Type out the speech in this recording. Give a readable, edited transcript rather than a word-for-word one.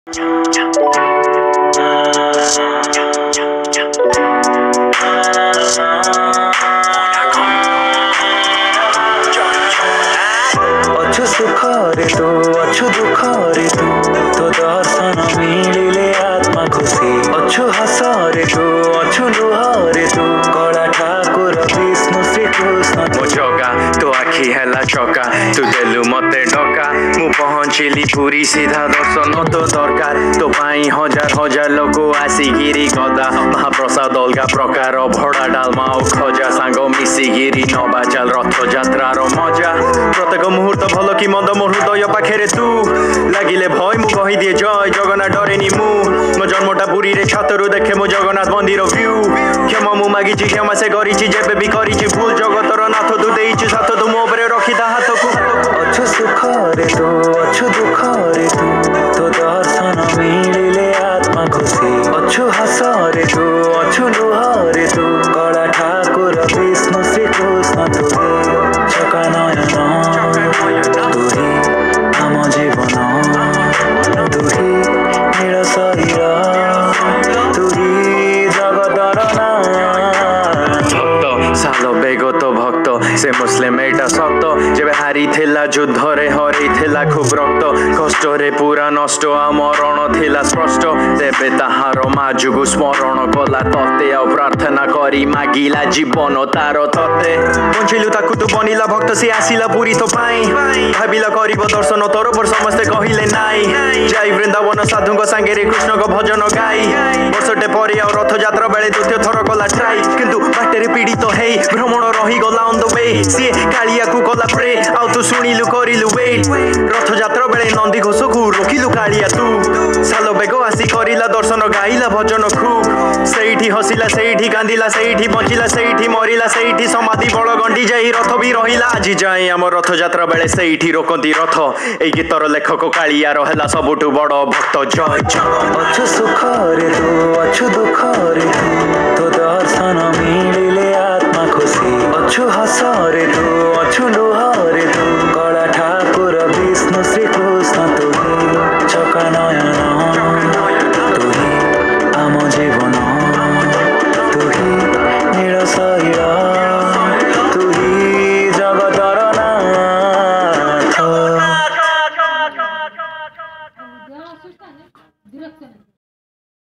अछु सुखरे तू अछु दुखरे तू तो दर्शन मिलिले आत्मा खुशी अछु हसरे तू अछु लुहरे तू कला ठाकुर विष्णु श्री कृष्ण मो जगा तो आखि हैला चका तू देलु मते डका मु पहुंचिली पूरी सीधा दर्शन तो दरकार तो पाई हजार हजार लोक आसिगिरी गदा महाप्रसाद अलगा प्रकार भड़ा डालमा और खजा सांग मिसिगिरी नबा चाल रथ यात्रार मजा प्रत्येक मुहूर्त भल कि मंद मो हृदय पाखे तू लगिले भय मु कही दिए जय जगन्नाथ डरेनी मु मो जन्मटा पुरी रे छातरु देखे मो जगन्नाथ मंदिर व्यू क्षमा मु मागिची क्षमा से करिची जेबे भी करिची भूल जगतर नाथ तू देइची साथ तू मो उपरे रखिता हाथ को अछु सुखरे तू अछु दुखरे तू तो दर्शन मिलिले आत्मा खुशी अछु हसरे तू अछु लुहरे तू कला ठाकुर विष्णु श्री कृष्ण तू चका नयन तू ही आम जीवन तू ही नील शरीर तू ही जगतर भक्त साल बेगत भक्त से मुस्लिम एटा सत जेबे हारी थिला युद्ध रे हरि थिला खूब रक्त कष्ट रे पूरा नष्ट मरण थिला स्पष्ट तेबे ताहार माजुगु स्मरण कला तते आ प्रार्थना करी मागिला जीवन तार तते पहुंचिलु ताकु तू बनिला भक्त से आसिला पूरी तो पाई भाबिला करिब दर्शन तोर पर समस्ते कहिले नाई जाई वृंदावन साधुଙ୍କ संगे रे कृष्ण को भजन गाई वर्षटे परे आ रथ यात्रा बेले द्वितीय थर कला ट्राई किंतु बाटेरे पीड़ित हेई भ्रमण रही गला ऑन द वे सी कालिया को कला प्रे आ तू सुनिलु करिलु वेट रथ यात्रा बेले नंदी घोष को रोकिलु कालिया तू सालो बेग आसी करिला दर्शन गाइला भजन खूब सेठी हसिला सेठी कांदिला सेठी बंचिला सेठी मरिला सेठी समाधि बळ गंडी जाई रथ भी रहिला आज जाए आम रथ यात्रा बेले सेठी रोकंती रथ ए गीतर लेखक कालिया रहेला सबुठु बड़ भक्त जय अछु सुखरे तू अछु दुखरे तू तो दर्शन मिलिले आत्मा खुशी अछु हसरे